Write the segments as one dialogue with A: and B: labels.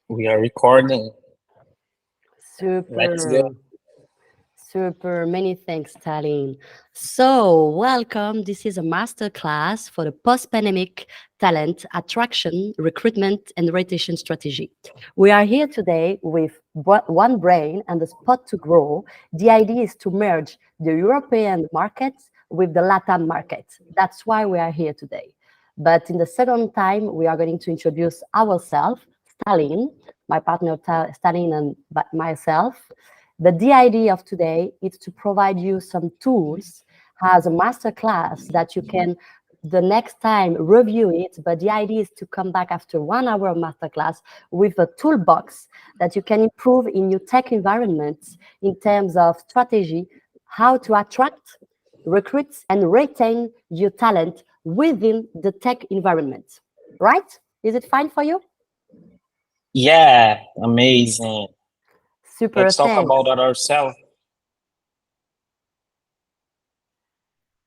A: We are recording. Let's go.
B: Super, super. Many thanks, Stalin. So, welcome. This is a masterclass for the post-pandemic talent attraction, recruitment, and retention strategy. We are here today with one brain and the spot to grow. The idea is to merge the European markets with the Latam market. That's why we are here today. But in the second time, we are going to introduce ourselves, Stalin, my partner Stalin, and myself. But the idea of today is to provide you some tools as a master class that you can the next time review it. But the idea is to come back after 1 hour of masterclass with a toolbox that you can improve in your tech environment in terms of strategy, how to attract, recruit, and retain your talent within the tech environment. Right? Is it fine for you?
A: Yeah, amazing.
B: Super,
A: Let's talk
B: thanks.
A: about ourselves.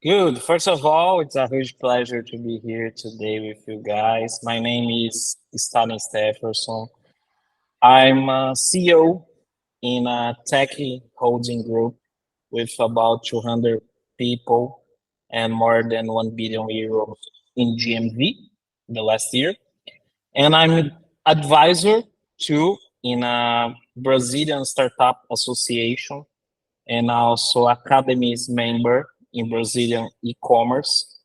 A: Good. First of all, it's a huge pleasure to be here today with you guys. My name is Stalin Stefferson. I'm a CEO in a tech holding group with about 200 people and more than 1 billion euros in GMV the last year. And I'm advisor too in a Brazilian startup association and also academies member in Brazilian e-commerce.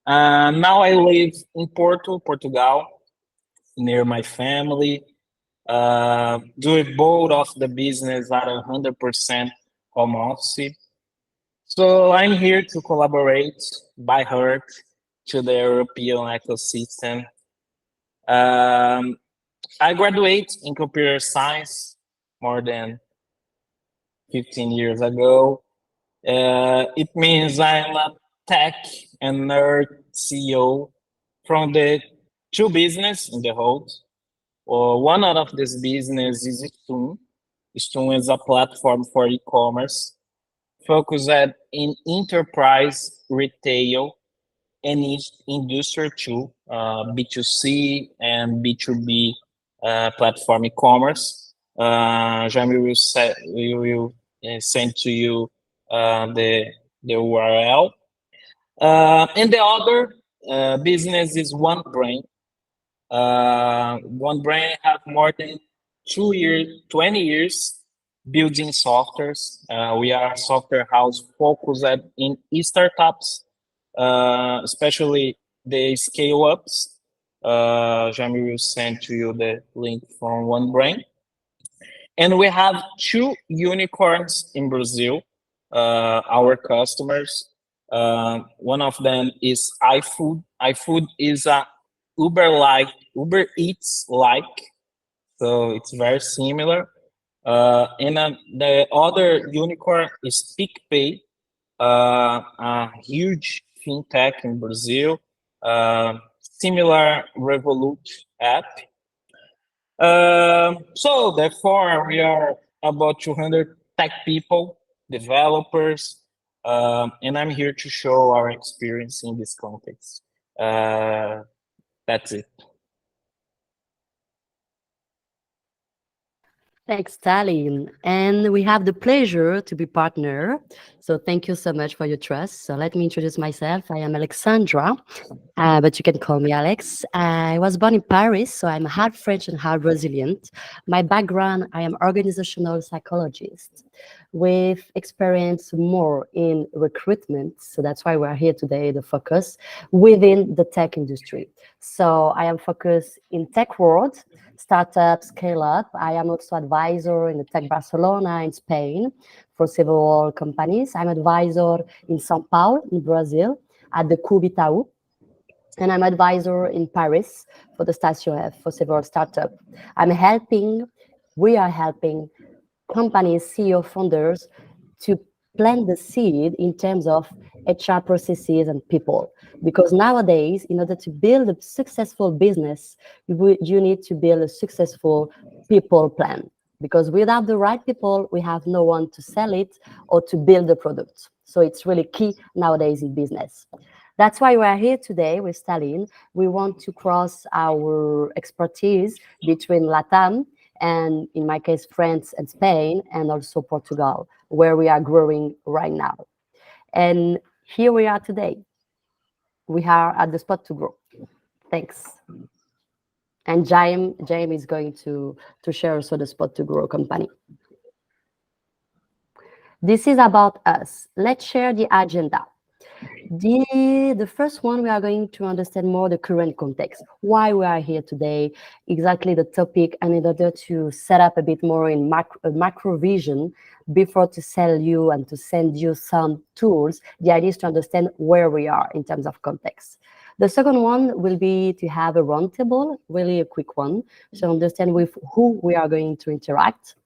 A: Now I live in Porto, Portugal, near my family. Do both of the business at 100% home office. So I'm here to collaborate by heart to the European ecosystem. Um, I graduate in computer science more than 15 years ago. It means I'm a tech and nerd CEO from the two business in the whole. One out of this business is Stun. Stun is a platform for e-commerce focused in enterprise, retail, and industry too, B2C and B2B platform e-commerce. Jamie will send to you the URL. And the other business is One Brain. One Brain have more than 2 years, 20 years building softwares. We are a software house focused in startups, especially the scale ups. Jamie will send to you the link from One Brain. And we have two unicorns in Brazil, our customers. One of them is iFood. iFood is a Uber Eats like, so it's very similar. And the other unicorn is PicPay, a huge fintech in Brazil, similar Revolut app. So therefore, we are about 200 tech people, developers, and I'm here to show our experience in this context. That's it.
B: Thanks, Stalin. And we have the pleasure to be partner. So thank you so much for your trust. So let me introduce myself. I am Alexandra, but you can call me Alex. I was born in Paris, so I'm half French and half Brazilian. My background, I am organizational psychologist with experience more in recruitment. So that's why we're here today, the focus within the tech industry. So I am focused in tech world, startup, scale up. I am also advisor in the Tech Barcelona in Spain for several companies. I'm advisor in São Paulo in Brazil at the Cubitao, and I'm advisor in Paris for the Station F for several startups. We are helping companies, CEO founders to plant the seed in terms of HR processes and people. Because nowadays, in order to build a successful business, you need to build a successful people plan. Because without the right people, we have no one to sell it or to build the product. So it's really key nowadays in business. That's why we are here today with Stalin. We want to cross our expertise between Latam and, in my case, France and Spain, and also Portugal, where we are growing right now. And here we are today. We are at the spot to grow. Thanks. And Jaime is going to share also the spot to grow company. This is about us. Let's share the agenda. The first one, we are going to understand more the current context, why we are here today, exactly the topic, and in order to set up a bit more in macro vision before to sell you and to send you some tools, the idea is to understand where we are in terms of context. The second one will be to have a roundtable, really a quick one, so understand with who we are going to interact.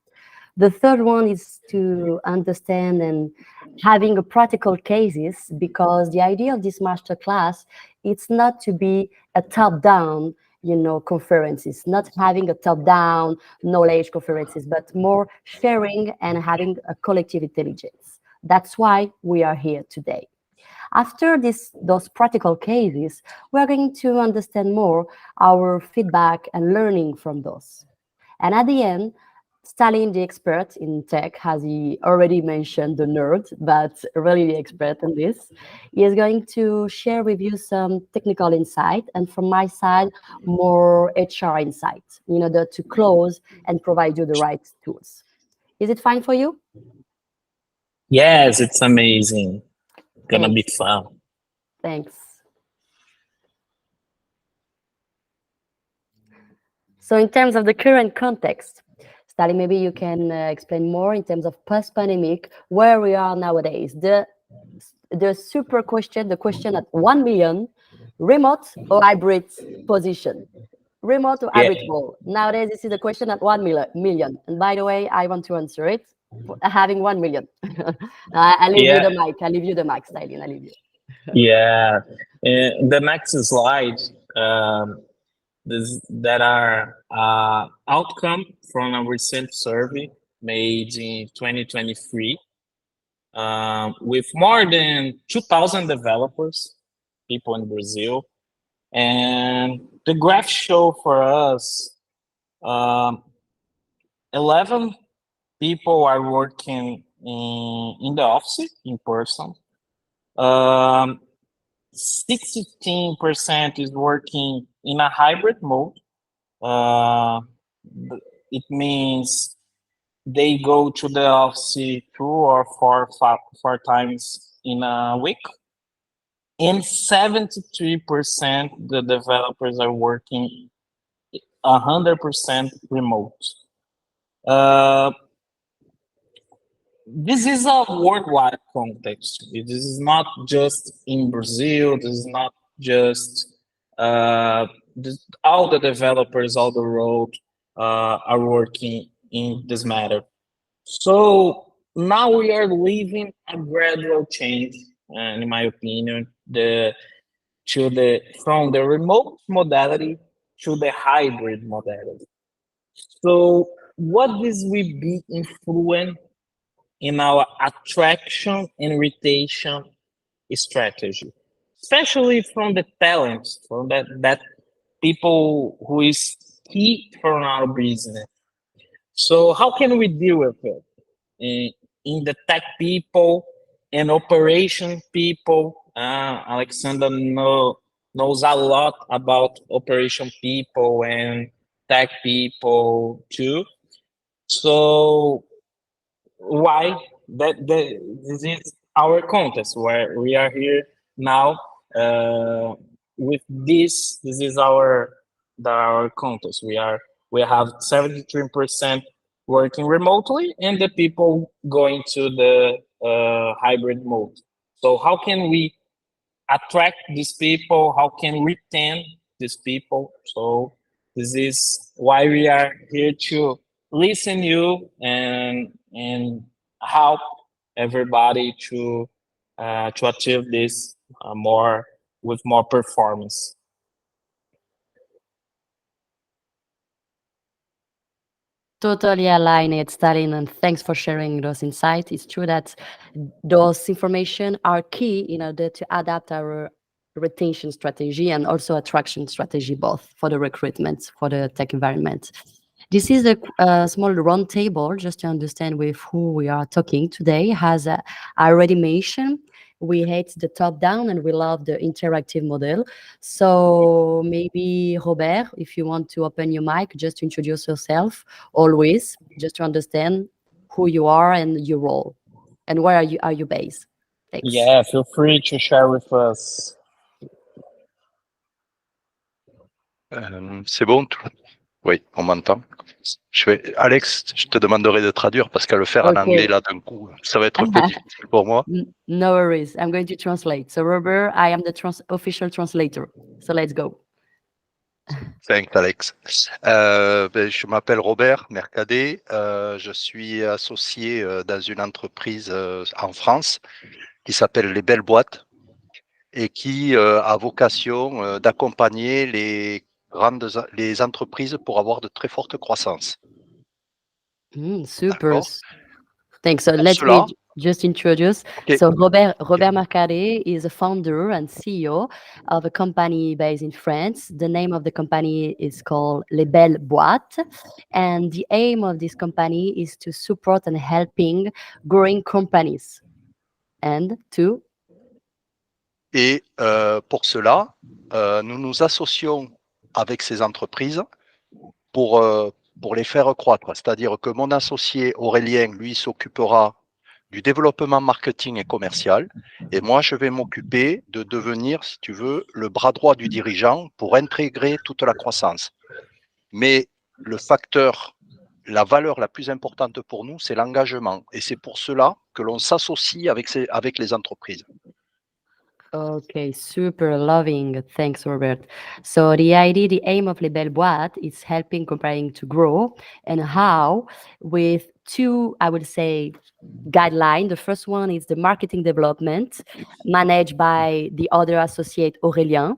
B: The third one is to understand and having a practical cases, because the idea of this masterclass, it's not to be a top-down, conferences, not having a top-down knowledge conferences, but more sharing and having a collective intelligence. That's why we are here today. After those practical cases, we are going to understand more our feedback and learning from those. And at the end, Stalin, the expert in tech, as he already mentioned, the nerd, but really the expert in this, he is going to share with you some technical insight, and from my side, more HR insight in order to close and provide you the right tools. Is it fine for you?
A: Yes, it's amazing. Gonna be
B: Thanks.
A: fun.
B: Thanks. So in terms of the current context, Stalin, maybe you can explain more in terms of post-pandemic, where we are nowadays. The super question, the question at 1 million, remote or hybrid position? Remote or
A: Yeah,
B: hybrid role? Nowadays, this is the question at 1 million. And by the way, I want to answer it, having 1 million. I leave you
A: yeah,
B: the mic. I leave you the mic, Stalin. I leave you.
A: yeah. The next slide. That are outcome from a recent survey made in 2023 with more than 2,000 developers, people in Brazil. And the graph show for us, um, 11 people are working in the office in person. Um, 16% is working in a hybrid mode. Uh, it means they go to the office 4 times in a week, and 73% the developers are working 100% remote. Uh, this is a worldwide context. This is not just in Brazil. This is not just all the developers all the road are working in this matter. So now we are living a gradual change, in my opinion, from the remote modality to the hybrid modality. So what this will be influent in our attraction and retention strategy, especially from the talents, from that people who is key for our business. So how can we deal with it? In the tech people and operation people. Alexander knows a lot about operation people and tech people too. So why this is our contest where we are here now with this is our contest. We have 73% working remotely and the people going to the hybrid mode. So how can we attract these people? How can we retain these people? So this is why we are here to listen you and help everybody to achieve this more with more performance.
B: Totally align it, Stalin, and thanks for sharing those insights. It's true that those information are key in order to adapt our retention strategy and also attraction strategy, both for the recruitment for the tech environment. This is a small round table just to understand with who we are talking today. As I already mentioned, we hate the top down and we love the interactive model. So maybe Robert, if you want to open your mic, just to introduce yourself, always, just to understand who you are and your role, and where are you based. Thanks.
A: Yeah, feel free to share with us.
C: C'est bon? Oui, on m'entend. Alex, je te demanderai de traduire parce qu'à le faire en anglais,
B: Okay.
C: là, d'un coup, ça va être un peu difficile pour moi.
B: No worries. I'm going to translate. So Robert, I am the official translator. So let's go.
C: Thanks, Alex. Je m'appelle Robert Mercadet. Je suis associé dans une entreprise en France qui s'appelle Les Belles Boîtes et qui a vocation d'accompagner les entreprises pour avoir de très fortes croissances.
B: Super.
C: D'accord.
B: Thanks. So
C: Pour
B: let me
C: cela,
B: just introduce.
C: okay.
B: So Robert Mercadet is a founder and CEO of a company based in France. The name of the company is called Les Belles Boîtes, and the aim of this company is to support and helping growing companies and to.
C: Et pour cela, nous nous associons avec ces entreprises pour les faire croître. C'est-à-dire que mon associé Aurélien, lui, s'occupera du développement marketing et commercial. Et moi, je vais m'occuper de devenir, si tu veux, le bras droit du dirigeant pour intégrer toute la croissance. Mais le facteur, la valeur la plus importante pour nous, c'est l'engagement. Et c'est pour cela que l'on s'associe avec les entreprises.
B: Okay, super loving. Thanks, Robert. So the idea, the aim of Les Belles Boîtes is helping comparing to grow and how with two, I would say, guideline. The first one is the marketing development managed by the other associate Aurélien.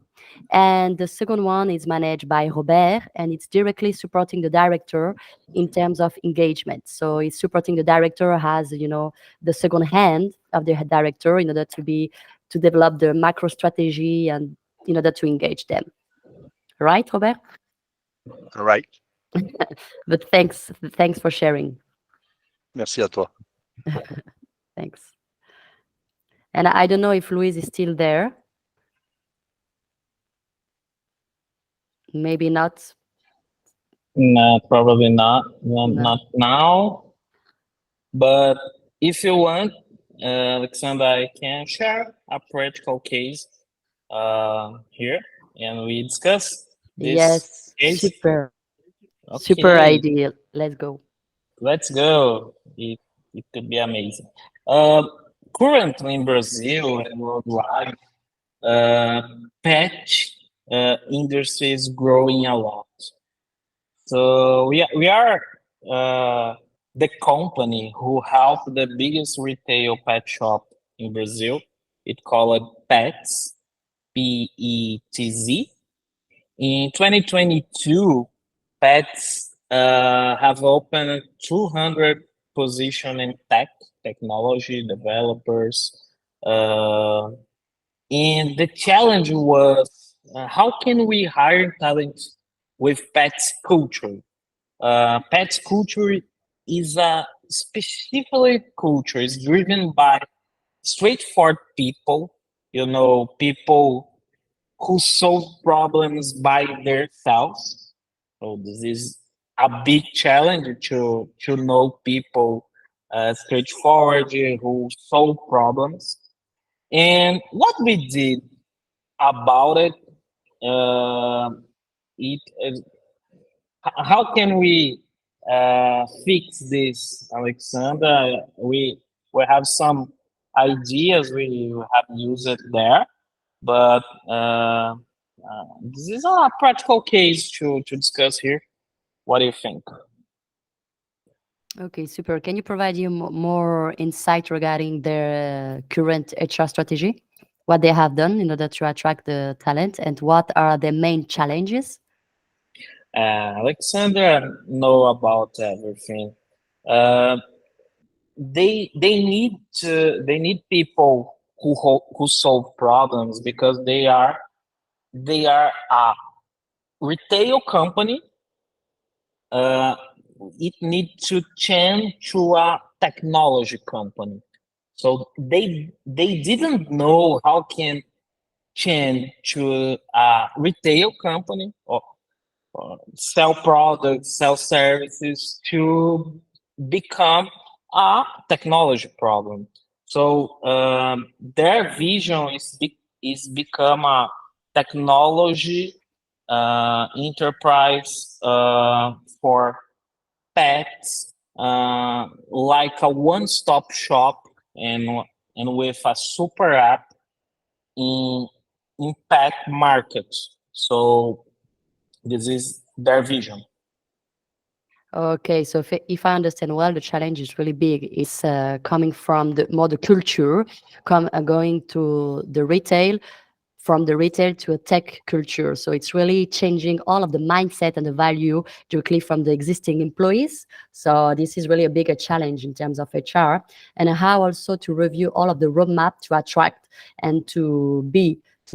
B: And the second one is managed by Robert and it's directly supporting the director in terms of engagement. So it's supporting the director as, the second hand of the director in order to develop the macro strategy and in order to engage them. Right, Robert?
C: Right.
B: But thanks for sharing.
C: Merci à toi.
B: Thanks. And I don't know if Louise is still there. Maybe not.
A: No, probably not. Not,
B: No.
A: not now. But if you want, Alexander, I can share a practical case here and we discuss this
B: Yes,
A: case.
B: super.
A: Okay.
B: Super idea. Let's go.
A: Let's go. It could be amazing. Currently in Brazil and worldwide, pet industry is growing a lot. So we are the company who helped the biggest retail pet shop in Brazil. It called Pets, PETZ. In 2022, Pets have opened 200 position in technology developers. And the challenge was how can we hire talent with pets culture? Pets culture is a specifically culture. It's driven by straightforward people, people who solve problems by themselves. So this is a big challenge to know people straightforward who solve problems. And what we did about it, it how can we fix this, Alexander? We have some ideas we have used it there, but this is a practical case to discuss here. What do you think?
B: Okay, super. Can you provide you more insight regarding their current HR strategy? What they have done in order to attract the talent and what are the main challenges?
A: Alexander know about everything. They need people who solve problems because they are a retail company. uh, it needs to change to a technology company. So they didn't know how can change to a retail company or sell products, sell services to become a technology problem. So their vision is become a technology enterprise for pets, like a one-stop shop, and with a super app in pet markets. So this is their vision.
B: Okay, so if I understand well, the challenge is really big. It's coming from the more the culture, going to the retail, from the retail to a tech culture. So it's really changing all of the mindset and the value directly from the existing employees. So this is really a bigger challenge in terms of HR, and how also to review all of the roadmap to attract and to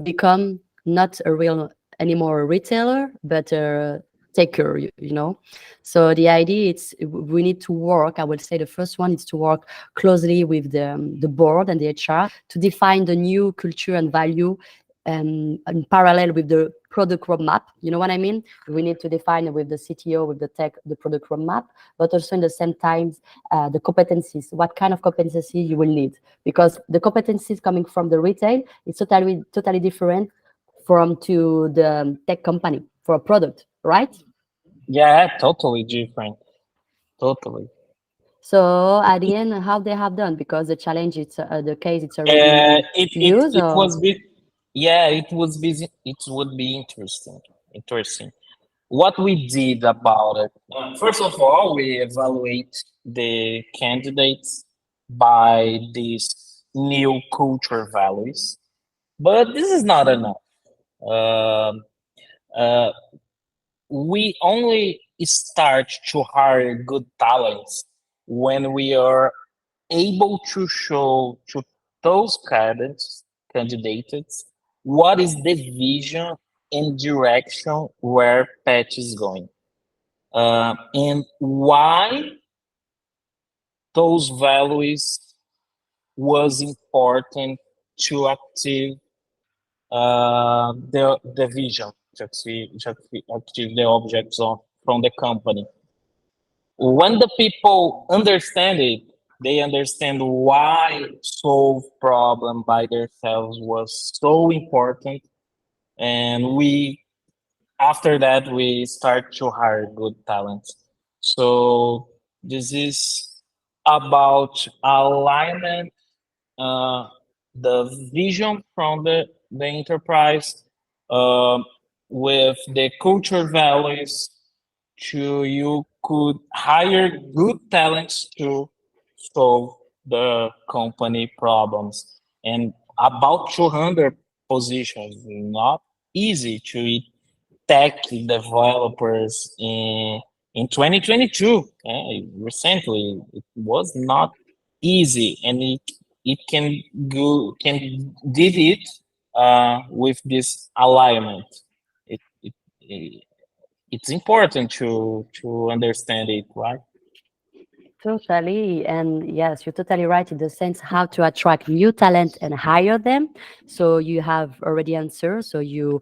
B: become not a real anymore a retailer, but a taker. You know. So the idea it's we need to work. I would say the first one is to work closely with the board and the HR to define the new culture and value, in parallel with the product roadmap. You know what I mean? We need to define with the CTO, with the tech, the product roadmap, but also in the same time, the competencies, what kind of competency you will need. Because the competencies coming from the retail is totally different from to the tech company for a product, right?
A: Yeah, totally different. Totally.
B: So at the end, how they have done, because the challenge, it's the case, it's already used,
A: It
B: or
A: was yeah, it was busy. It would be interesting. Interesting. What we did about it. First of all, we evaluate the candidates by these new culture values, but this is not enough. Um, uh, we only start to hire good talents when we are able to show to those candidates what is the vision and direction where Pet is going, and why those values was important to achieve the vision, to achieve the objects from the company. When the people understand it, they understand why solve problem by themselves was so important, and we after that we start to hire good talents. So this is about alignment, uh, the vision from the enterprise, uh, with the culture values, to you could hire good talents to solve the company problems. And about 200 positions, not easy to tech developers in 2022. Recently, it was not easy, and it can did it with this alignment. It it's important to understand it, right?
B: totally. And yes, you're totally right in the sense how to attract new talent and hire them. So you have already answered. So you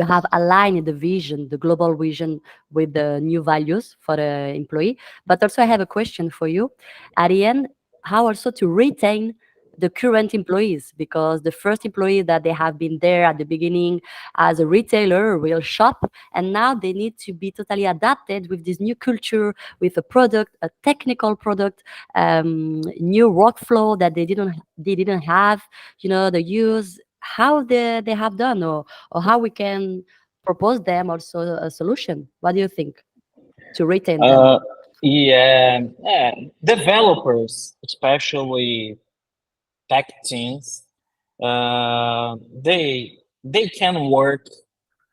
B: have aligned the vision, the global vision, with the new values for the employee. But also I have a question for you. At the end, how also to retain the current employees, because the first employee that they have been there at the beginning as a retailer, a real shop, and now they need to be totally adapted with this new culture, with a product, a technical product, new workflow that they didn't have, the use, how they have done, or how we can propose them also a solution. What do you think to retain them?
A: Uh, yeah, yeah, developers, especially tech teams, they can work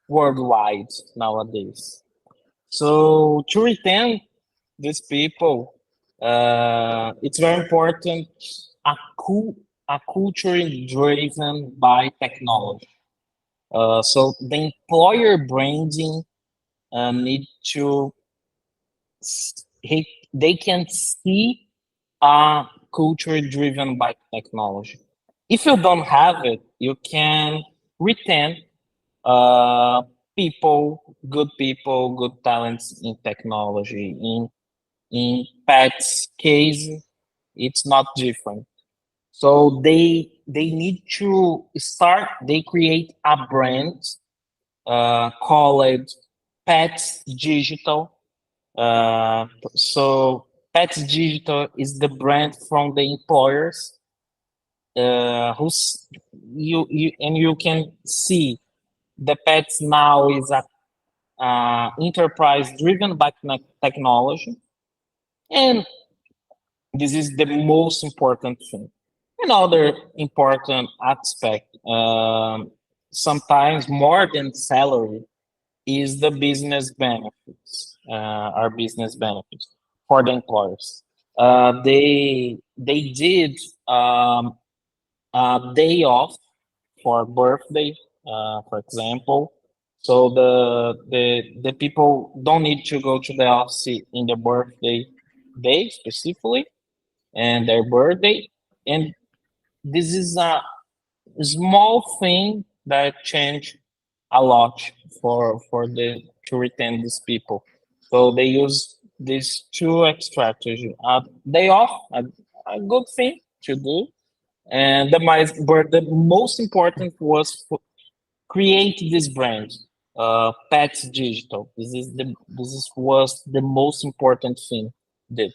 A: worldwide nowadays. So to retain these people, it's very important a a culture driven by technology. So the employer branding need to they can see a culture driven by technology. If you don't have it, you can retain uh, people, good talents in technology. In Pat's case, it's not different. So they need to start. They create a brand called Pets Digital. So Pets Digital is the brand from the employers who's you and you can see the Pets now is a enterprise driven by technology, and this is the most important thing. Another important aspect, sometimes more than salary, is the business benefits, our business benefits for the employers. They did a day off for birthday, for example. So the people don't need to go to the office in the birthday day specifically and their birthday. And this is a small thing that change a lot for the to retain these people. So they use these two strategies. Day off, a good thing to do, and but the most important was create this brand, Pets Digital. This is was the most important thing. Did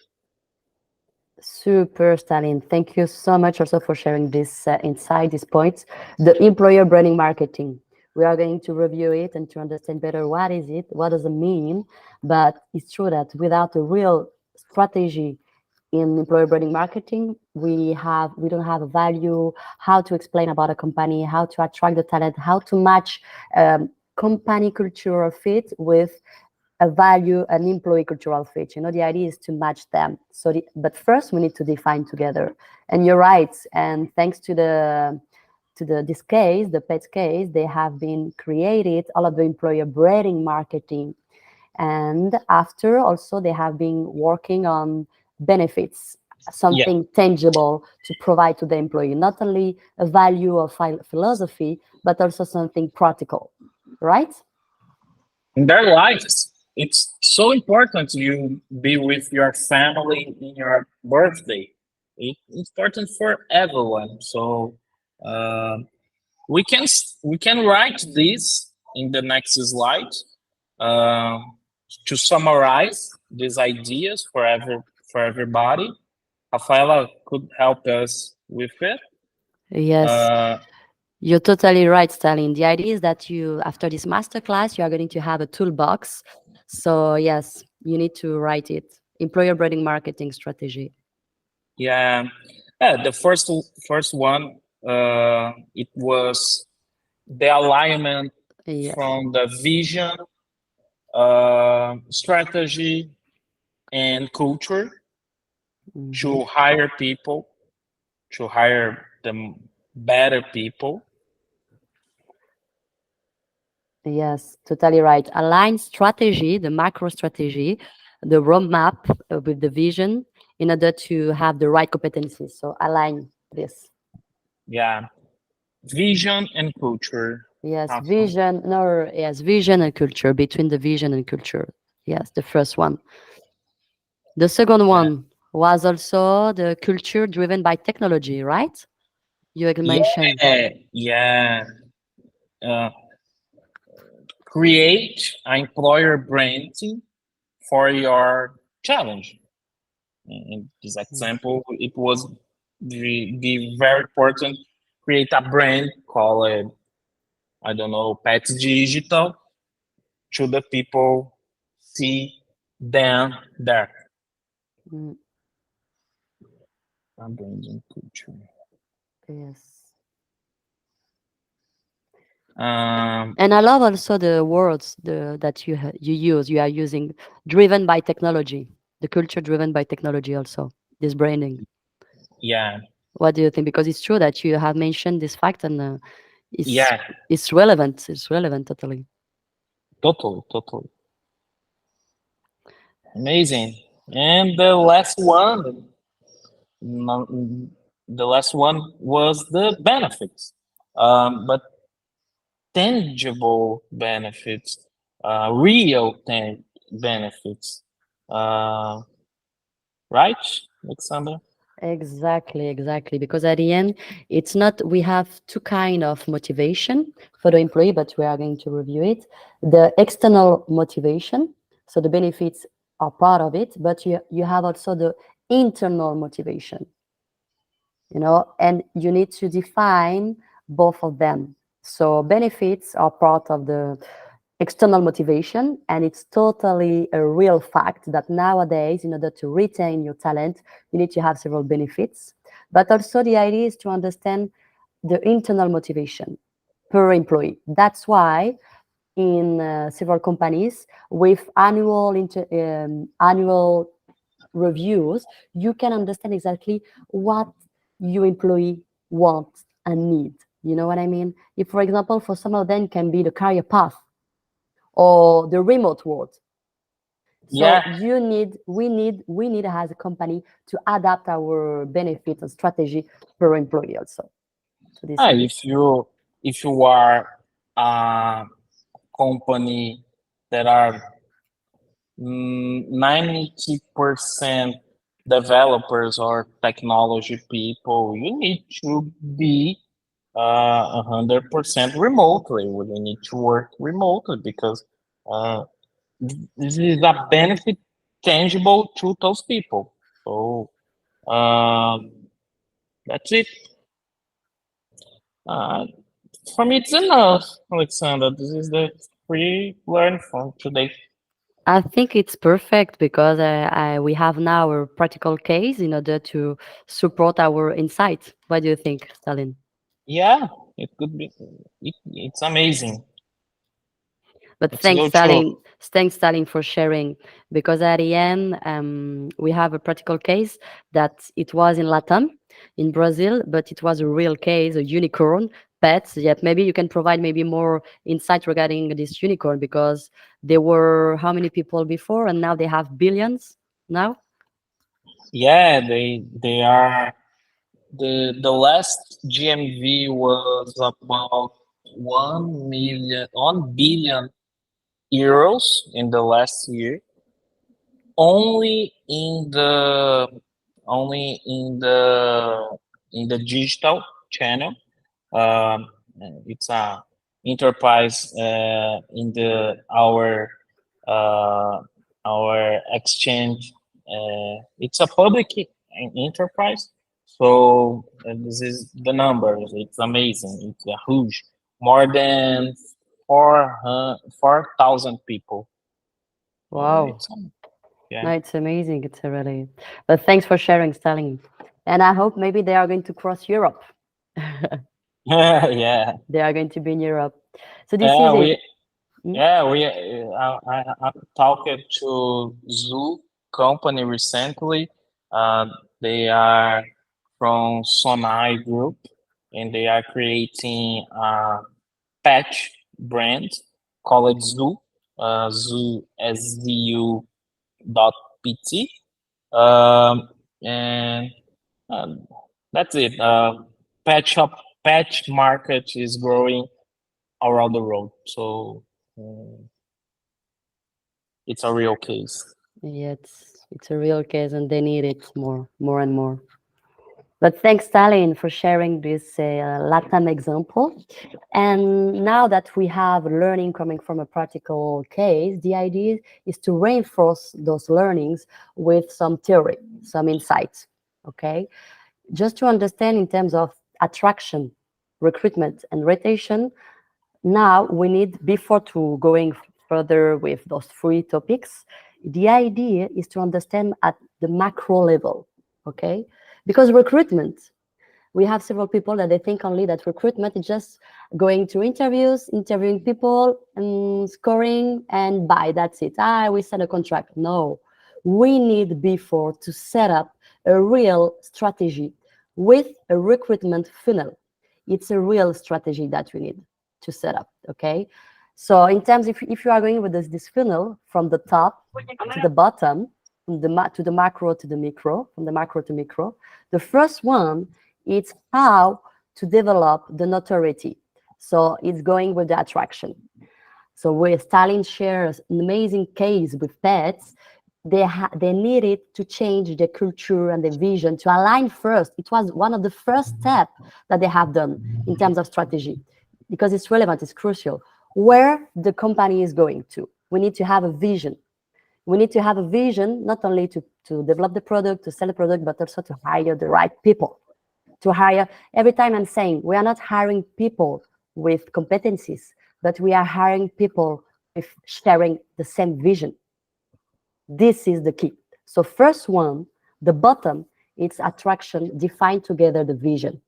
B: Super, Stalin. Thank you so much also for sharing this insight, these points. The employer branding marketing. We are going to review it and to understand better what is it, what does it mean. But it's true that without a real strategy in employer branding marketing, we don't have a value, how to explain about a company, how to attract the talent, how to match company cultural fit with a value, an employee cultural fit. You know, the idea is to match them. But first we need to define together. And you're right. And thanks to this case, the pets case, they have been created all of the employer branding marketing. And after also they have been working on benefits,
A: yeah,
B: something tangible to provide to the employee, not only a value of philosophy, but also something practical, right?
A: in their lives. It's so important you be with your family in your birthday. It's important for everyone. So uh, we can write this in the next slide uh, to summarize these ideas for everybody. Rafaela could help us with it.
B: Yes,
A: Uh,
B: you're totally right, Stalin. The idea is that you, after this masterclass, you are going to have a toolbox. So yes, you need to write it. Employer branding marketing strategy.
A: yeah, the first one it was the alignment
B: Yes.
A: from the vision, strategy, and culture
B: Mhm.
A: to hire people, to hire the better people.
B: Yes, totally right. Align strategy, the macro strategy, the roadmap with the vision in order to have the right competencies. So align this.
A: Yeah, vision and culture.
B: Yes,
A: Awesome.
B: vision. No, yes, vision and culture, between the vision and culture. Yes, the first one. The second
A: Yeah,
B: one was also the culture driven by technology, right? You had mentioned.
A: yeah. Uh, create an employer branding for your challenge. In this
B: Yes.
A: example, it was the very important. Create a brand called I don't know Pets Digital to the people see them there.
B: Mm,
A: A branding culture.
B: yes.
A: Um,
B: And I love also the words that you use. You are using driven by technology, the culture driven by technology. Also, this branding.
A: yeah,
B: What do you think? Because it's true that you have mentioned this fact, and it's
A: Yeah,
B: it's relevant. It's relevant totally.
A: totally, totally. Amazing. And the last one, the last one was the benefits, but tangible benefits, real benefits, uh, right, Alexander?
B: Exactly, exactly. Because at the end, it's not, we have two kind of motivation for the employee, but we are going to review it. The external motivation, so the benefits are part of it, but you have also the internal motivation, and you need to define both of them. So benefits are part of the external motivation, and it's totally a real fact that nowadays, in order to retain your talent, you need to have several benefits. But also the idea is to understand the internal motivation per employee. That's why in several companies with annual reviews, you can understand exactly what your employee wants and need. You know what I mean? If, for example, for some of them can be the career path or the remote world. So
A: Yeah.
B: we need as a company to adapt our benefits and strategy per employee also. So this
A: Ah,
B: is it.
A: if you are a company that are 90% developers or technology people, you need to be 100% remotely. You need to work remotely because uh, this is a benefit tangible to those people. So um, that's it. Uh, for me, it's enough, Alexander. This is the free learn from today.
B: I think it's perfect because we have now a practical case in order to support our insight. What do you think, Stalin?
A: Yeah, it could be. It's amazing.
B: But
A: Let's go through.
B: Thanks, Stalin, for sharing. Because at the end, we have a practical case that it was in Latam, in Brazil, but it was a real case, a unicorn pet. Yet maybe you can provide maybe more insight regarding this unicorn because there were how many people before, and now they have billions now.
A: Yeah, they are the last GMV was about 1 billion euros in the last year, only in the only in the digital channel. Um, it's a enterprise in the uh, our exchange. It's a public enterprise, so this is the numbers. It's amazing. It's a huge, more than 4,000 people. So
B: Wow.
A: it's yeah.
B: No, it's amazing. It's a really. But thanks for sharing, Stalin. And I hope maybe they are going to cross Europe.
A: Yeah.
B: They are going to be in Europe. So this
A: Yeah,
B: is it.
A: we
B: Mm?
A: Yeah, I talked to Zoo company recently. Uh, they are from Sonai Group, and they are creating a patch brand called Zoo, Zoo SZU dot PT. Um, and um, that's it. Patch market is growing around the world, so. It's a real case.
B: Yeah, it's a real case, and they need it more and more. But thanks, Stalin, for sharing this LATAM example. And now that we have learning coming from a practical case, the idea is to reinforce those learnings with some theory, some insights. Okay, just to understand in terms of attraction, recruitment, and retention. Now we need, before to going further with those three topics, the idea is to understand at the macro level, okay? Because recruitment, we have several people that they think only that recruitment is just going to interviews, interviewing people, and scoring, and bye, that's it. We sign a contract. No, we need before to set up a real strategy with a recruitment funnel. It's a real strategy that we need to set up, okay? So in terms, if you are going with this funnel from the top to the bottom, from to the macro to the micro, from the macro to micro, the first one is how to develop the notoriety. So it's going with the attraction. So where Stalin shares an amazing case with pets, they needed to change the culture and the vision to align first. It was one of the first steps that they have done in terms of strategy, because it's relevant, it's crucial. Where the company is going to, we need to have a vision. We need to have a vision, not only to develop the product, to sell the product, but also to hire the right people. To hire, every time I'm saying, we are not hiring people with competencies, but we are hiring people with sharing the same vision. This is the key. So first one, the bottom, it's attraction, define together the vision.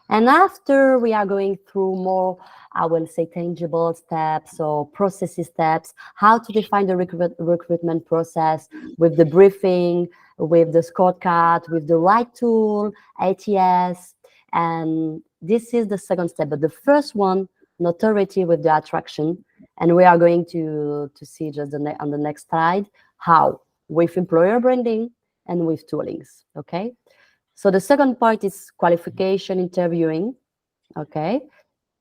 B: And after we are going through more, I will say, tangible steps or processes steps, how to define the recruitment process with the briefing, with the scorecard, with the right tool, ATS. And this is the second step. But the first one, notoriety with the attraction. And we are going to see just on the next slide, how with employer branding and with toolings, okay? So the second point is qualification, interviewing, okay?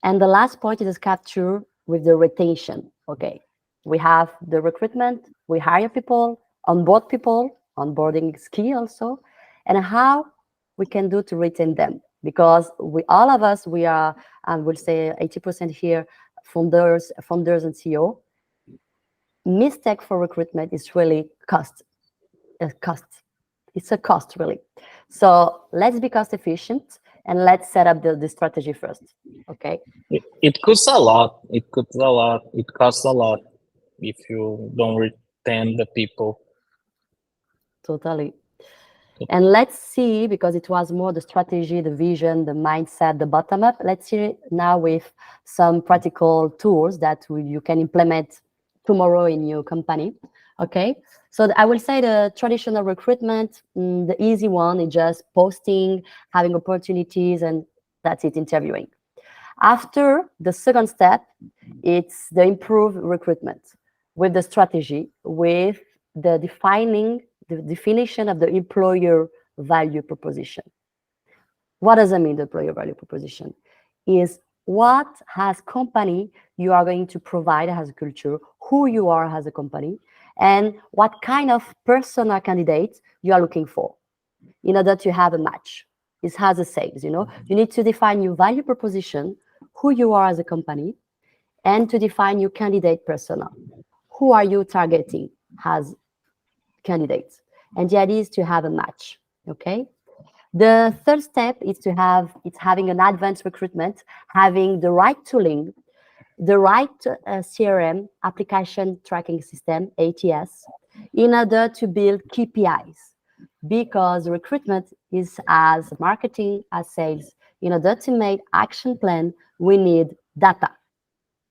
B: And the last point is capture with the retention, okay? We have the recruitment, we hire people, onboard people, onboarding is key also, and how we can do to retain them. Because all of us, we are, I will say 80% here, founders and CEO. Mistake for recruitment is really cost. It's a cost, really. So let's be cost efficient and let's set up the strategy first. Okay.
A: It costs a lot. It costs a lot. It costs a lot if you don't retain the people.
B: Totally. And let's see, because it was more the strategy, the vision, the mindset, the bottom up. Let's see now with some practical tools that you can implement tomorrow in your company. Okay. So I will say the traditional recruitment, the easy one is just posting, having opportunities, and that's it, interviewing. After the second step, it's the improved recruitment with the strategy, with the definition of the employer value proposition. What does it mean, the employer value proposition? Is what as company you are going to provide as a culture, who you are as a company, and what kind of persona candidate you are looking for in order to have a match. It has a sales, you need to define your value proposition, who you are as a company, and to define your candidate persona. Who are you targeting as candidates? And the idea is to have a match, okay? The third step is having an advanced recruitment, having the right tooling, the right CRM, application tracking system, ATS, in order to build KPIs. Because recruitment is as marketing as sales. In order to make action plan, we need data.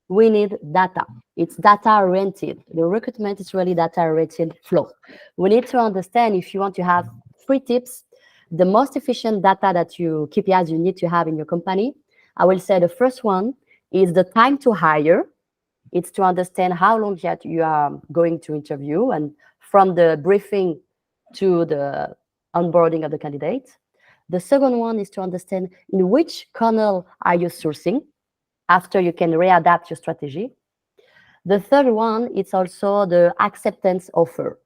B: We need data. It's data oriented. The recruitment is really data oriented flow. We need to understand, if you want to have 3 tips, the most efficient data that KPIs you need to have in your company. I will say the first one is the time to hire. It's to understand how long yet you are going to interview, and from the briefing to the onboarding of the candidate. The second one is to understand in which funnel are you sourcing. After, you can readapt your strategy. The third one, it's also the acceptance offer,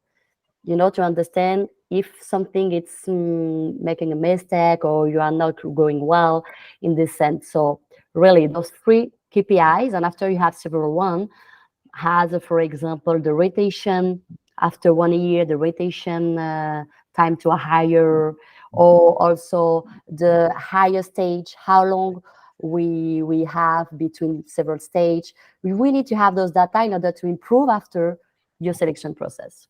B: to understand if something it's making a mistake or you are not going well in this sense. So really, those 3 KPIs, and after you have several one, has, for example, the rotation after 1 year, the rotation time to hire, or also the higher stage, how long we have between several stage. We need to have those data in order to improve after your selection process,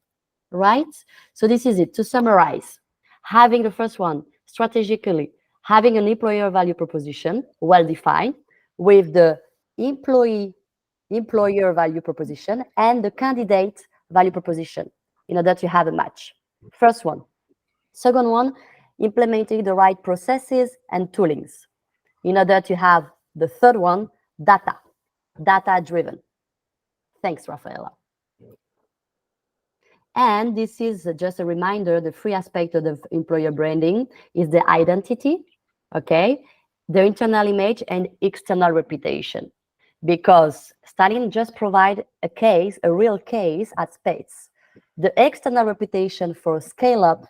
B: right? So this is it. To summarize, having the first one, strategically, having an employer value proposition well-defined with the employer value proposition and the candidate value proposition in order to have a match. First one. Second one, implementing the right processes and toolings. In order to have the third one, data driven. Thanks, Rafaela. And this is just a reminder, the free aspect of the employer branding is the identity, okay, the internal image and external reputation. Because Stalin just provide a case, a real case at Space. The external reputation for scale up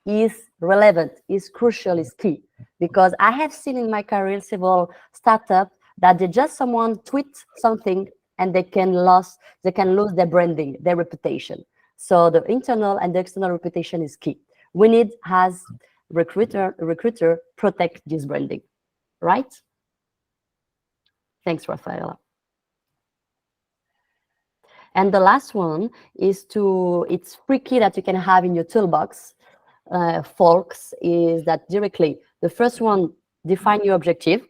B: is relevant, is crucial, is key. Because I have seen in my career several startups that they just someone tweet something and they can lose their branding, their reputation. So the internal and the external reputation is key. We need as recruiter protect this branding, right? Thanks, Rafaela. And the last one is it's free key that you can have in your toolbox, folks, is that directly, the first one, define your objective,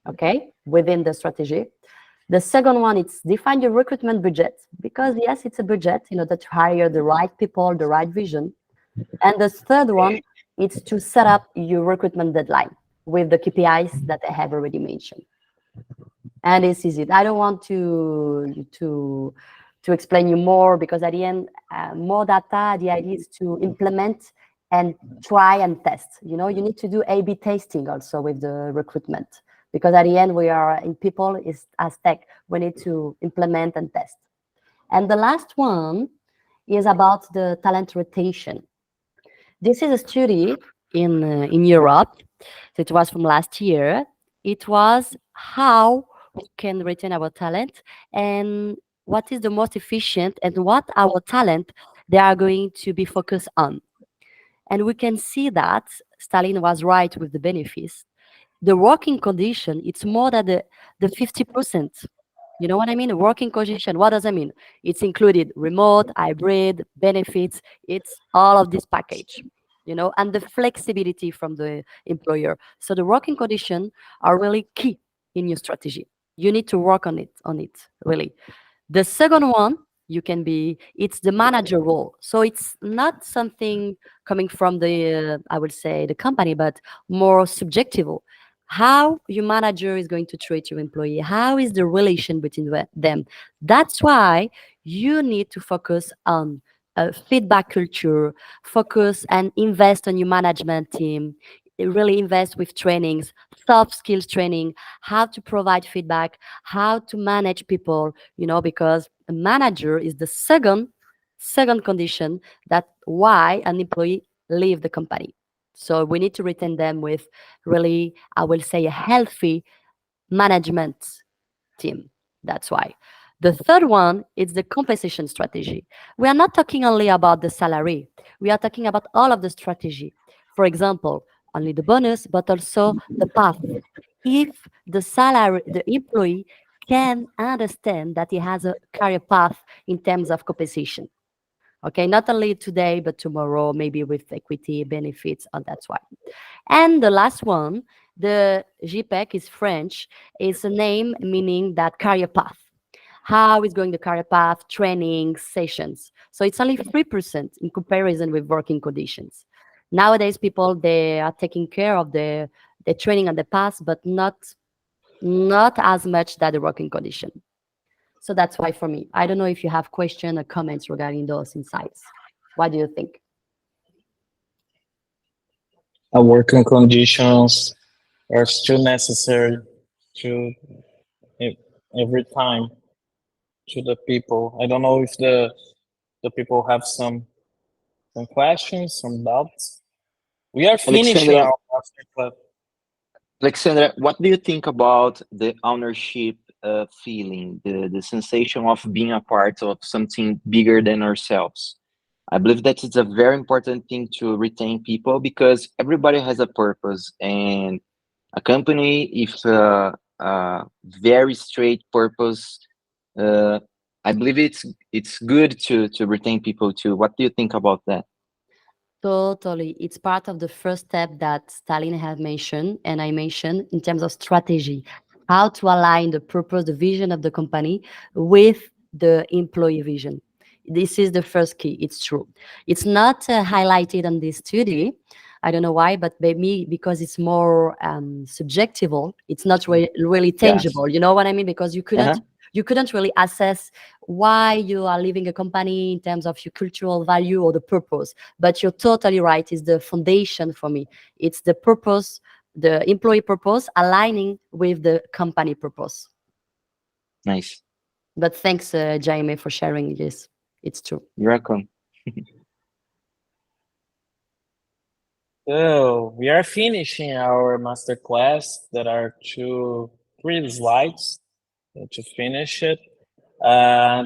B: okay, within the strategy. The second one, it's define your recruitment budget, because yes, it's a budget in order to hire the right people, the right vision. And the third one, it's to set up your recruitment deadline with the KPIs that I have already mentioned. And this is it. I don't want to explain you more, because at the end, more data, the idea is to implement and try and test. You know, you need to do A/B testing also with the recruitment, because at the end, we are in people is as tech, we need to implement and test. And the last one is about the talent rotation. This is a study in Europe. It was from last year. It was how we can retain our talent and what is the most efficient and what our talent they are going to be focused on. And we can see that Stalin was right with the benefits. The working condition, it's more than the 50%. You know what I mean? Working condition, what does that mean? It's included remote, hybrid, benefits, it's all of this package, you know, and the flexibility from the employer. So the working condition are really key in your strategy. You need to work on it, really. The second one, it's the manager role. So it's not something coming from I would say, the company, but more subjective. How your manager is going to treat your employee, how is the relation between them. That's why you need to focus on feedback culture, focus and invest on your management team, really invest with trainings, soft skills training, how to provide feedback, how to manage people, you know, because a manager is the second condition that why an employee leave the company. So we need to retain them with really, I will say, a healthy management team. That's why. The third one is the compensation strategy. We are not talking only about the salary. We are talking about all of the strategy. For example, only the bonus, but also the path. If the employee can understand that he has a career path in terms of compensation. Okay, not only today, but tomorrow, maybe with equity benefits, and that's why. And the last one, the JPEG is French, is a name meaning that career path. How is going the career path, training, sessions. So it's only 3% in comparison with working conditions. Nowadays, people, they are taking care of the training and the path, but not as much that the working condition. So that's why for me, I don't know if you have questions or comments regarding those insights. What do you think?
A: Working conditions are still necessary to e- every time to the people. I don't know if the people have some questions, some doubts. We are finishing
D: Alexandra,
A: our masterclass.
D: Alexandra, what do you think about the ownership feeling, the sensation of being a part of something bigger than ourselves? I believe that it's a very important thing to retain people because everybody has a purpose, and a company, if a very straight purpose, uh, I believe it's good to retain people too. What do you think about that?
B: Totally. It's part of the first step that Stalin had mentioned, and I mentioned in terms of strategy, how to align the purpose, the vision of the company with the employee vision. This is the first key. It's true. It's not highlighted on this study, I don't know why, but maybe because it's more subjective. It's not really
D: Yes.
B: tangible. You know what I mean? Because
D: Uh-huh.
B: you couldn't really assess why you are leaving a company in terms of your cultural value or the purpose. But you're totally right. It's the foundation for me. It's the purpose, the employee purpose aligning with the company purpose.
D: Nice.
B: But thanks, Jaime, for sharing this. It's true.
D: You're welcome.
A: So we are finishing our masterclass. There are three slides to finish it. Uh,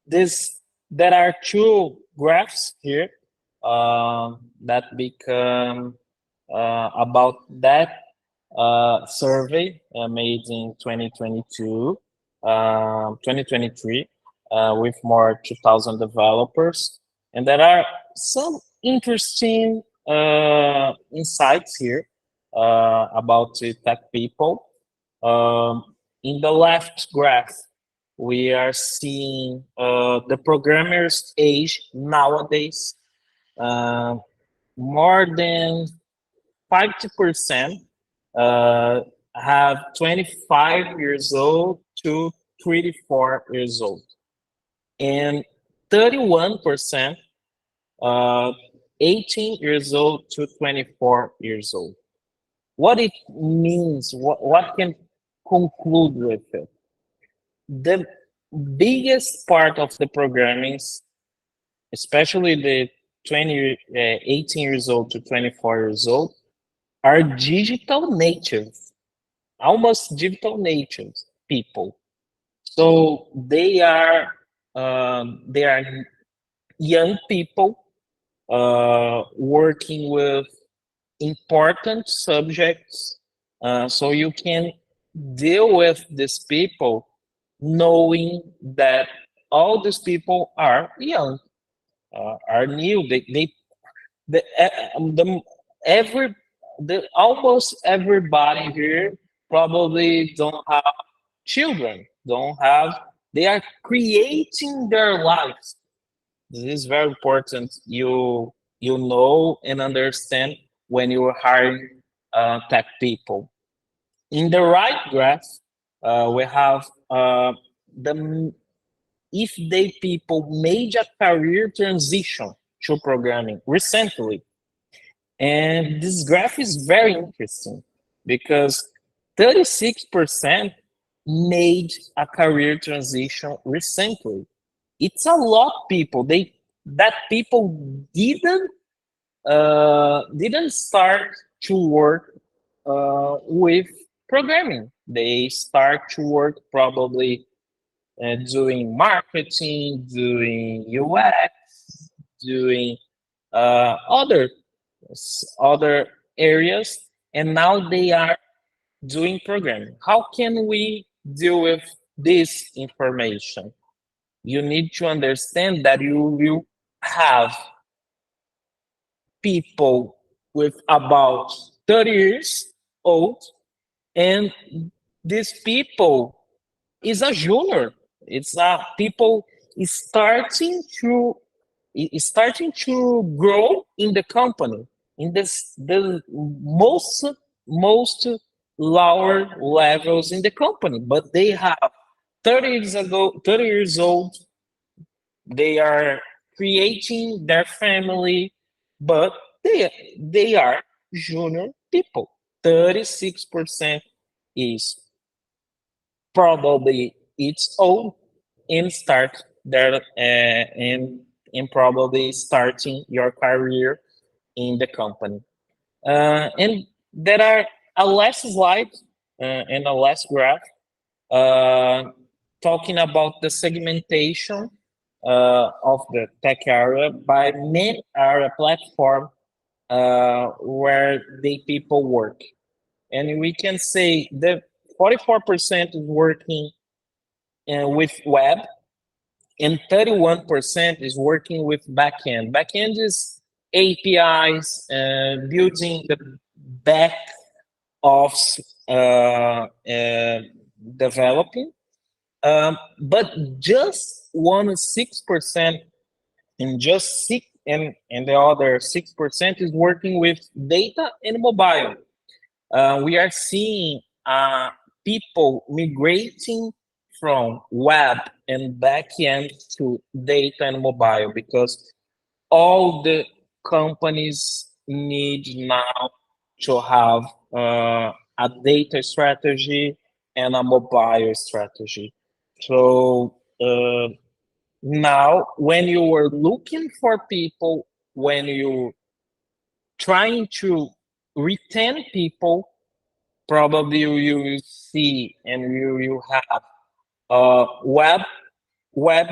A: this there are two graphs here that become about that survey made in 2022, 2023, with more 2,000 developers. And there are some interesting insights here about tech people. In the left graph, we are seeing the programmers' age nowadays. Uh, More than 50% uh, have 25 years old to 34 years old, and 31% uh, 18 years old to 24 years old. What it means, what can conclude with it? The biggest part of the programming, especially the 18 years old to 24 years old, are digital natives, almost digital natives people. So they are young people working with important subjects. So you can deal with these people knowing that all these people are young, are new. The, the every almost everybody here probably don't have children, don't have. They are creating their lives. This is very important. You know and understand when you are hiring tech people. In the right graph, we have the if they people made a career transition to programming recently. And this graph is very interesting because 36% made a career transition recently. It's a lot of people. That people didn't start to work with programming. They start to work probably doing marketing, doing UX, doing other areas, and now they are doing programming. How can we deal with this information? You need to understand that you will have people with about 30 years old, and these people is a junior. It's a people is starting to grow in the company in the most lower levels in the company, but they have 30 years old. They are creating their family, but they are junior people. 36% is probably its own and start their and probably starting your career in the company. And there are a last slide and a last graph uh, talking about the segmentation of the tech area by main area platform where the people work. And we can say that 44% is working with web, and 31% is working with backend. Backend is APIs, building the back of developing. But just 6% and just and the other 6% is working with data and mobile. We are seeing people migrating from web and backend to data and mobile because all the companies need now to have a data strategy and a mobile strategy. So now, when you were looking for people, when you trying to retain people, probably you will see and you have web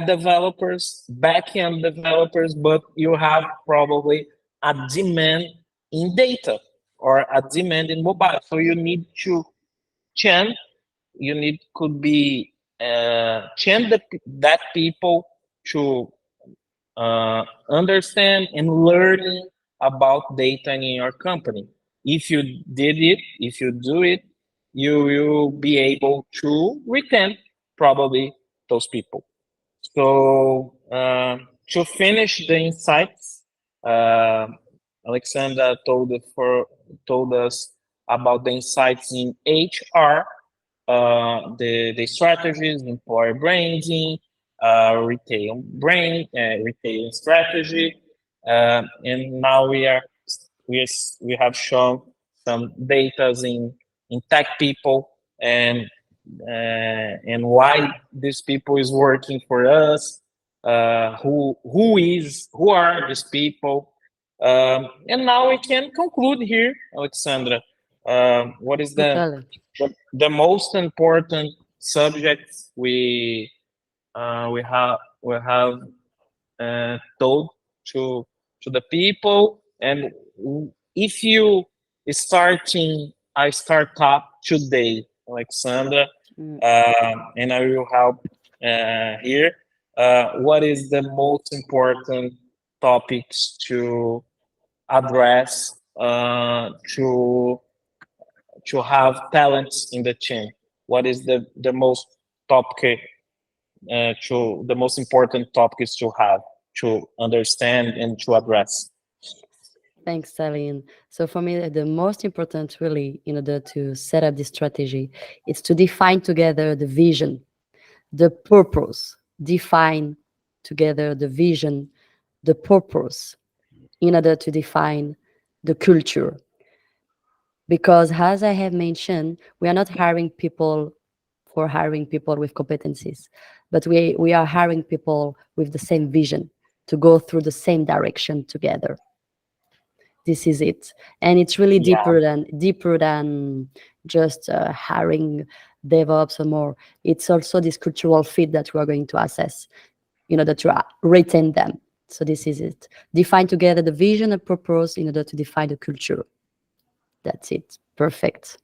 A: developers, backend developers, but you have probably a demand in data or a demand in mobile. So you need to change. You need could be change that people to understand and learning about data in your company. If you did it, if you do it, you will be able to retain probably those people. So to finish the insights, uh, Alexandra told us about the insights in HR, the strategies, employer branding, retail strategy, and now we have shown some data in tech people and why these people is working for us, who are these people, and now we can conclude here, Alexandra. What is
B: Totally.
A: the most important subjects we have told to the people, and if you starting a startup today, Alexandra,
B: Mm.
A: and I will help here. What is the most important topics to address to have talents in the team? What is the most topic to the most important topics to have to understand and to address?
B: Thanks, Celine. So for me, the most important really in order to set up this strategy is to define together the vision, the purpose, define together the vision, the purpose in order to define the culture. Because as I have mentioned, we are not hiring people for hiring people with competencies, but we are hiring people with the same vision to go through the same direction together. This is it, and it's really
A: Yeah,
B: deeper than just hiring DevOps or more. It's also this cultural fit that we are going to assess in order to retain them. So this is it. Define together the vision and purpose in order to define the culture. That's it. Perfect.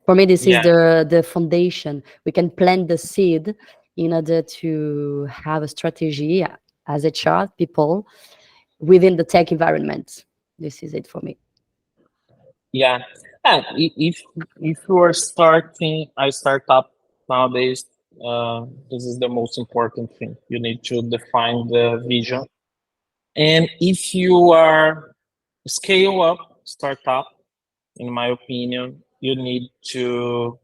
B: For me, this is
A: yeah,
B: the foundation. We can plant the seed in order to have a strategy as HR people within the tech environment. This is it for me.
A: yeah. And if you are starting a startup nowadays, this is the most important thing. You need to define the vision, and if you are scale up startup, in my opinion, you need to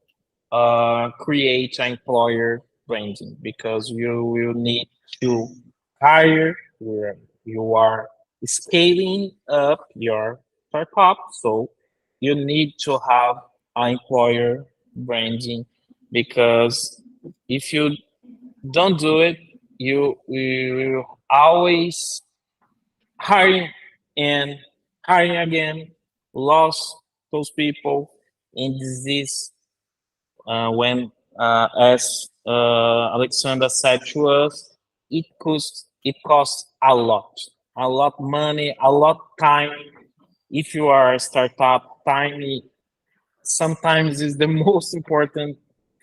A: create an employer branding because you will need to hire where you are scaling up your startup. So you need to have an employer branding because if you don't do it, you will always hiring and hiring again, lost those people in disease when, as Alexandra said to us, it costs a lot money, a lot time. If you are a startup, time sometimes is the most important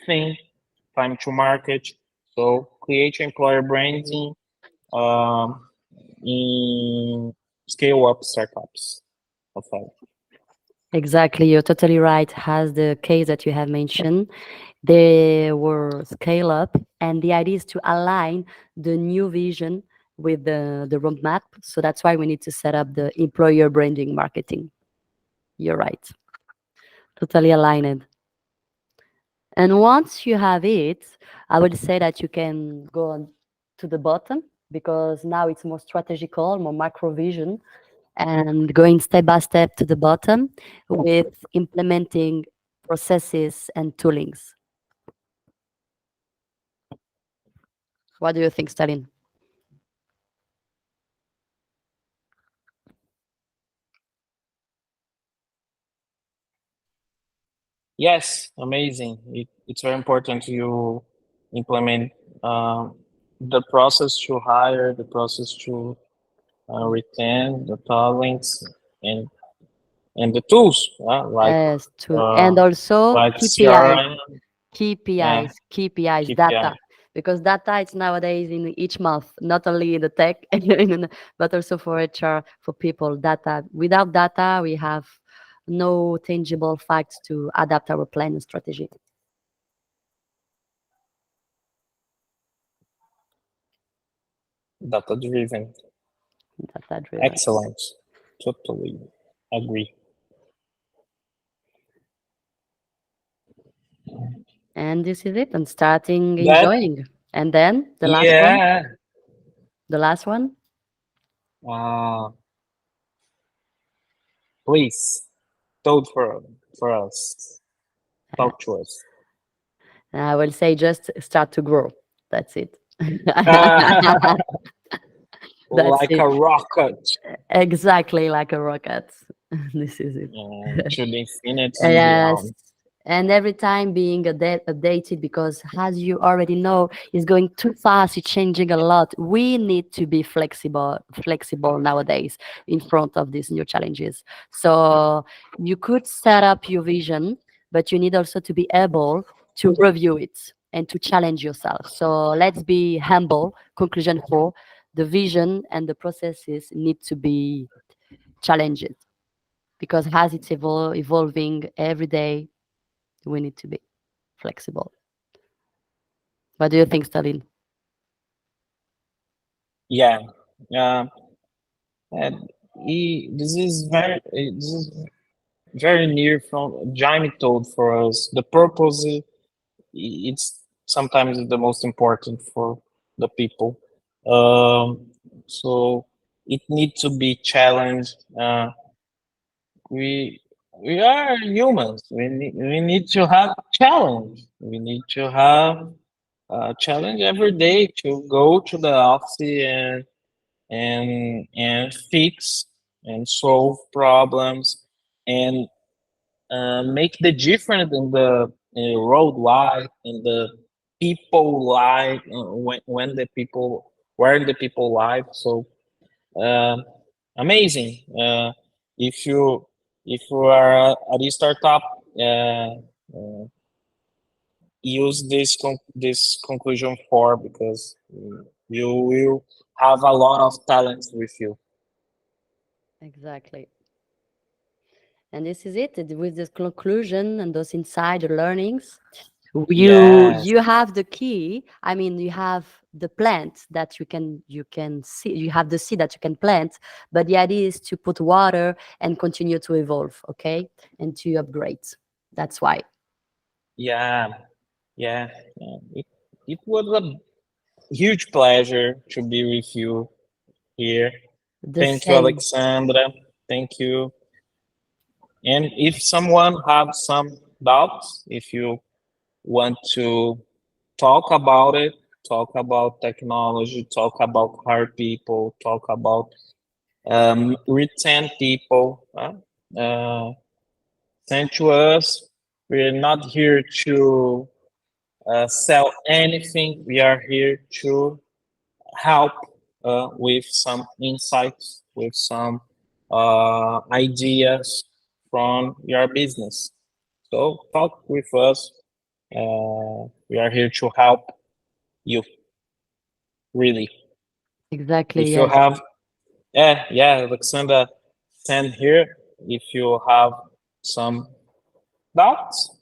A: thing. Time to market. So create your employer branding um, in scale up startups. Okay.
B: Exactly, you're totally right. As the case that you have mentioned, they were scale up, and the idea is to align the new vision with the roadmap. So that's why we need to set up the employer branding marketing. You're right. Totally aligned. And once you have it, I would say that you can go on to the bottom because now it's more strategical, more macro vision, and going step by step to the bottom with implementing processes and toolings. What do you think, Stalin?
A: Yes, amazing. It's very important to implement um, the process to hire, the process to retain the talents, and and the tools,
B: Yes, to
A: uh,
B: and also
A: like
B: KPIs,
A: CRM, yeah,
B: KPIs,
A: KPI.
B: data, because data is nowadays in each month, not only in the tech, but also for HR, for people. Data. Without data, we have no tangible facts to adapt our plan and strategy.
A: Data driven.
B: Data driven.
A: Excellent. Totally agree.
B: And this is it. I'm starting
A: That,
B: enjoying. And then
A: yeah.
B: the last one.
A: Uh, please, talk for us.
B: uh,
A: Talk to us.
B: I will say just start to grow. That's it. That's
A: Like
B: it.
A: a rocket
B: Exactly like a rocket. This is it.
A: to the infinity and
B: Yes.
A: beyond.
B: And every time being updated because, as you already know, it's going too fast, it's changing a lot. We need to be flexible nowadays in front of these new challenges. So you could set up your vision, but you need also to be able to review it and to challenge yourself. So let's be humble. Conclusion four, the vision and the processes need to be challenged because as it's evolving every day, we need to be flexible. What do you think, Stalin?
A: Yeah. Uh, and this is very near from Jaime told for us. The purpose it's sometimes the most important for the people. Um, so it needs to be challenged. We we are humans. We need to have challenge. We need to have a challenge every day to go to the office and fix and solve problems and make the difference in the road life in the people life when the people where the people live. So um, amazing. If you if you are at a startup, uh, use this conclusion for because you will have a lot of talents with you.
B: Exactly. And this is it. With this conclusion and those inside learnings,
A: Yes,
B: you have the key. I mean, you have the plant that you can see. You have the seed that you can plant, but the idea is to put water and continue to evolve. Okay, and to upgrade. That's why.
A: yeah, yeah. It was a huge pleasure to be with you here.
B: The
A: Thank you,
B: same.
A: Alexandra. Thank you. And if someone have some doubts, if you want to talk about it, talk about technology, talk about hard people, talk about retain people, send to us. We're not here to sell anything. We are here to help with some insights, with some ideas from your business. So talk with us. We are here to help you, really.
B: Exactly.
A: If you
B: Yes.
A: have, yeah, Alexander, send here. If you have some doubts,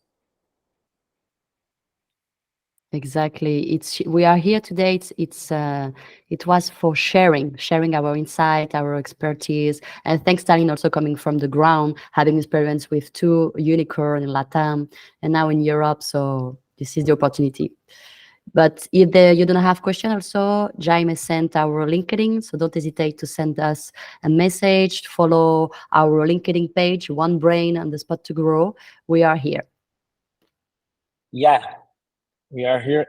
B: Exactly. We are here today. It was for sharing our insight, our expertise, and thanks, Stalin, also coming from the ground, having experience with two unicorn in Latam and now in Europe. So this is the opportunity. But if you don't have question, also Jaime sent our LinkedIn, so don't hesitate to send us a message. Follow our LinkedIn page, One Brain on the Spot to Grow. We are here.
A: Yeah, we are here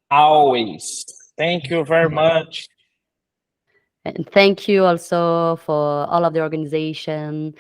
A: always. Thank you very much.
B: And thank you also for all of the organization